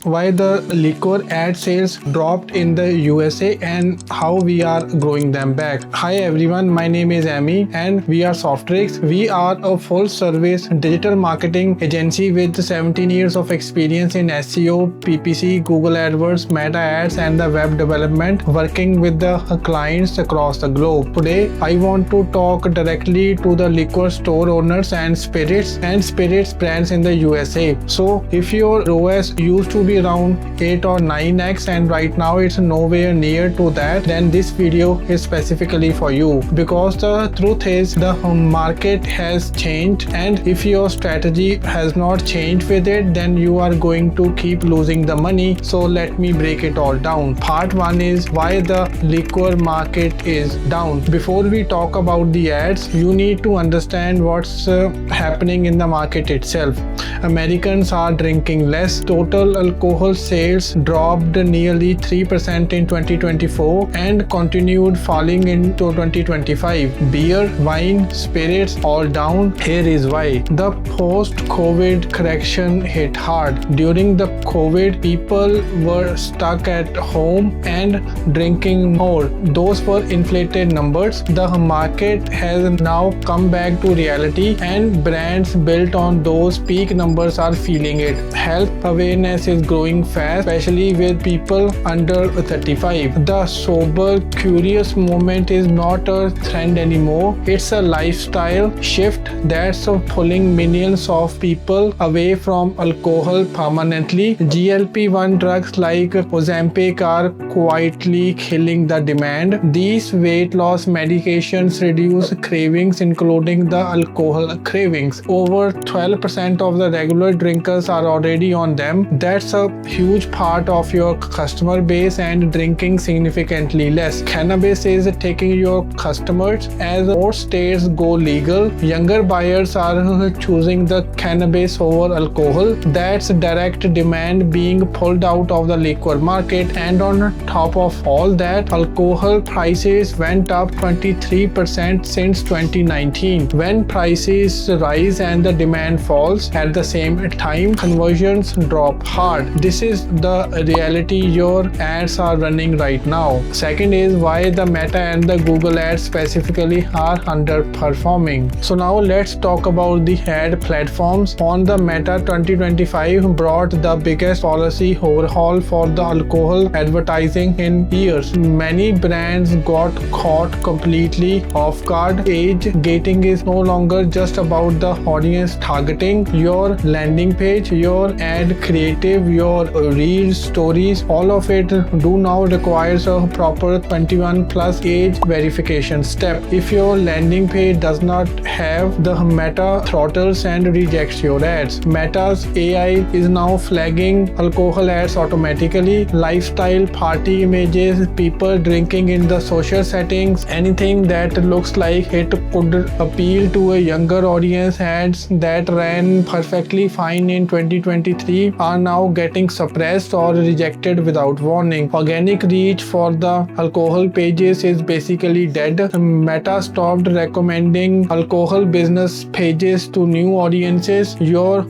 why the liquor ad sales dropped in the USA and how we are growing them back. Hi everyone, my name is Amy and we are Softrix. We are a full service digital marketing agency with 17 years of experience in SEO, PPC, Google AdWords, Meta ads and the web development, working with the clients across the globe. Today I want to talk directly to the liquor store owners and spirits brands in the USA. So if your ROAS used to be around 8 or 9x and right now it's nowhere near to that, then this video is specifically for you, because the truth is the market has changed, and if your strategy has not changed with it, then you are going to keep losing the money. So let me break it all down. Part 1 is why the liquor market is down. Before we talk about the ads, you need to understand what's happening in the market itself. Americans are drinking less. Total alcohol sales dropped nearly 3% in 2024 and continued falling into 2025. Beer, wine, spirits all down. Here is why. The post-COVID correction hit hard. During the COVID, people were stuck at home and drinking more. Those were inflated numbers. The market has now come back to reality and brands built on those peak numbers are feeling it. Health awareness is growing fast, especially with people under 35. The sober, curious movement is not a trend anymore. It's a lifestyle shift that's pulling millions of people away from alcohol permanently. GLP-1 drugs like Ozempic are quietly killing the demand. These weight loss medications reduce cravings, including the alcohol cravings. Over 12% of the regular drinkers are already on them. That's a huge part of your customer base and drinking significantly less. Cannabis is taking your customers. As more states go legal, younger buyers are choosing the cannabis over alcohol. That's direct demand being pulled out of the liquor market, and on top of all that, alcohol prices went up 23% since 2019. When prices rise and the demand falls at the same time, conversions drop hard. This is the reality your ads are running right now. Second is why the Meta and the Google ads specifically are underperforming. So now let's talk about the ad platforms. On the Meta, 2025 brought the biggest policy overhaul for the alcohol advertising in years. Many brands got caught completely off guard. Age gating is no longer just about the audience targeting. Your landing page, your ad creative, your reels, stories, all of it do now requires a proper 21 plus age verification step. If your landing page does not have the Meta throttles and rejects your ads. Meta's AI is now flagging alcohol ads automatically. Lifestyle, party images, people drinking in the social settings, anything that looks like it could appeal to a younger audience. Ads that ran perfectly fine in 2023 are now getting suppressed or rejected without warning. Organic reach for the alcohol pages is basically dead. Meta stopped recommending alcohol business pages to new audiences. Your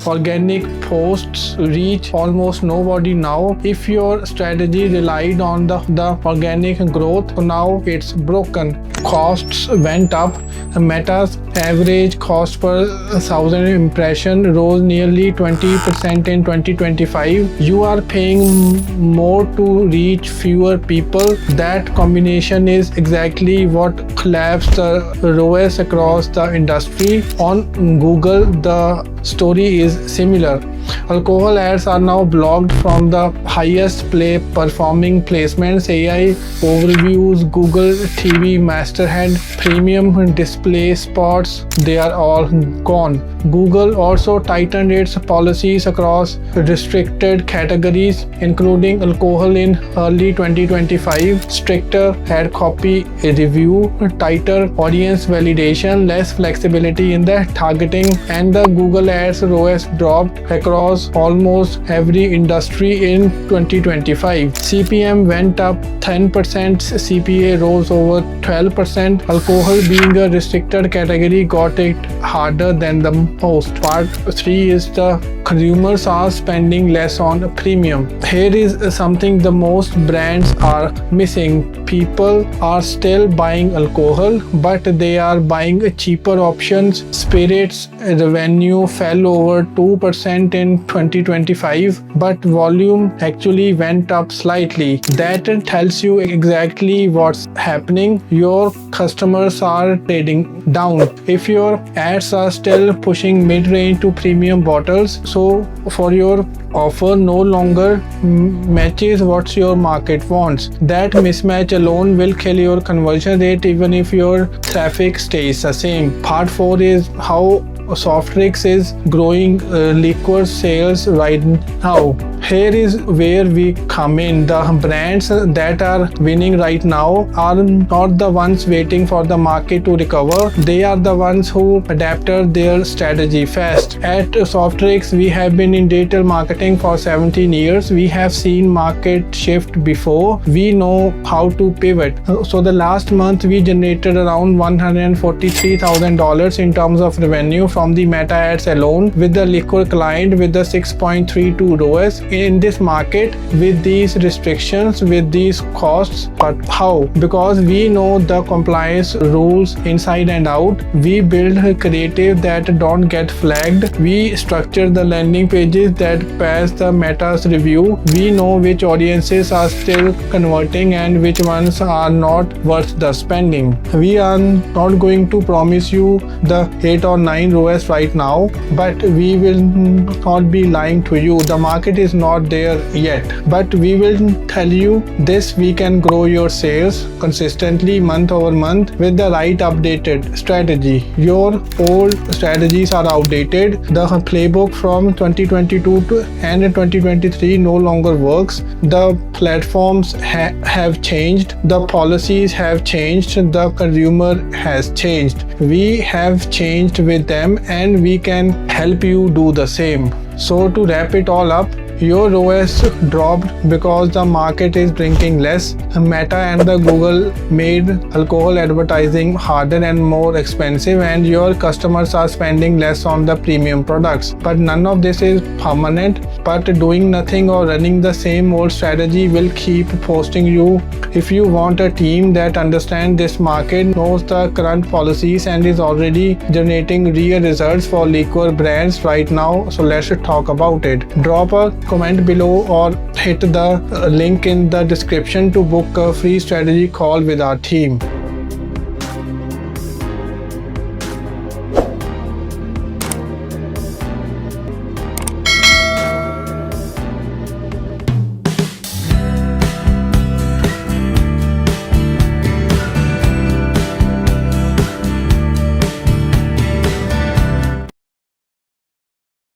organic posts reach almost nobody now. If your strategy relied on the organic growth, now it's broken. Costs went up. Meta's average cost per 1,000 impression rose nearly 20% in 2025. You are paying more to reach fewer people. That combination is exactly what collapsed the ROAS across the industry. On Google, the story is similar. Alcohol ads are now blocked from the highest performing placements. AI overviews, Google TV masthead, premium display spots, they are all gone. Google also tightened its policies across restricted categories, including alcohol in early 2025. Stricter ad copy review, tighter audience validation, less flexibility in the targeting, and the Google ads ROAS dropped across almost every industry in 2025. CPM went up 10%, CPA rose over 12%. Alcohol being a restricted category got it harder than the most. Part 3 is the consumers are spending less on premium. Here is something the most brands are missing. People are still buying alcohol, but they are buying cheaper options. Spirits revenue fell over 2% in 2025, but volume actually went up slightly. That tells you exactly what's happening. Your customers are trading down. If your ads are still pushing mid-range to premium bottles, so for your offer no longer matches what your market wants, that mismatch alone will kill your conversion rate even if your traffic stays the same. Part 4 is how Softrix is growing liquor sales right now. Here is where we come in. The brands that are winning right now are not the ones waiting for the market to recover. They are the ones who adapted their strategy fast. At Softrix, we have been in digital marketing for 17 years. We have seen market shift before. We know how to pivot. So the last month we generated around $143,000 in terms of revenue from the Meta ads alone, with the liquor client with the 6.32 ROAS. In this market, with these restrictions, with these costs. But how? Because we know the compliance rules inside and out. We build a creative that don't get flagged. We structure the landing pages that pass the Meta's review. We know which audiences are still converting and which ones are not worth the spending. We are not going to promise you the 8 or 9 ROAS right now, but we will not be lying to you. The market is not there yet, but we will tell you this: we can grow your sales consistently month over month with the right updated strategy. Your old strategies are outdated. The playbook from 2022 and 2023 no longer works. The platforms have changed. The policies have changed. The consumer has changed. We have changed with them, and we can help you do the same. So to wrap it all up, your ROAS dropped because the market is drinking less. Meta and the Google made alcohol advertising harder and more expensive, and your customers are spending less on the premium products. But none of this is permanent. But doing nothing or running the same old strategy will keep posting you. If you want a team that understands this market, knows the current policies, and is already generating real results for liquor brands right now, so let's talk about it. Drop a comment below or hit the link in the description to book a free strategy call with our team.